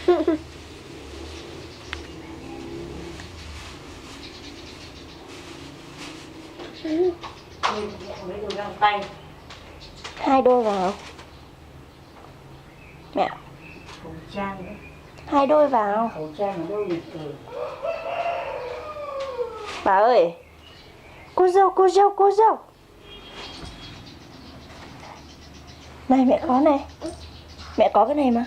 Mấy đôi găng tay. 2 đôi vào. Mẹ. Khẩu trang nữa. 2 đôi vào. Khẩu trang ở đâu nhỉ? Bà ơi. Cô dâu. Này mẹ có này. Mẹ có cái này mà.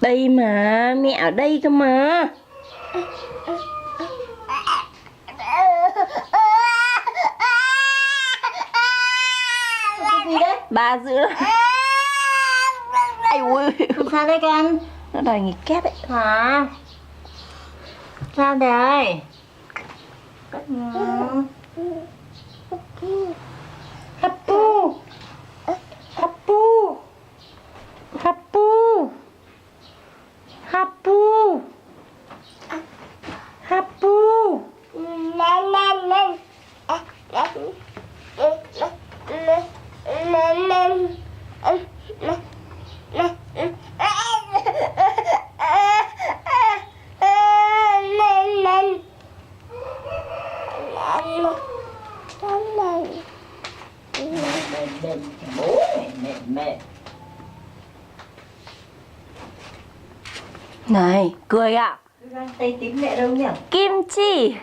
Đây mà, mẹ ở đây cơ mà. Cái gì đấy? Bà giữ. Ai ui. Sao đây con? Nó đòi nghịch kép ấy. Hả? Sao đây? Hapu. Mẹ. Này, cười ạ. Găng tay tím mẹ đâu nhỉ? Kim chi.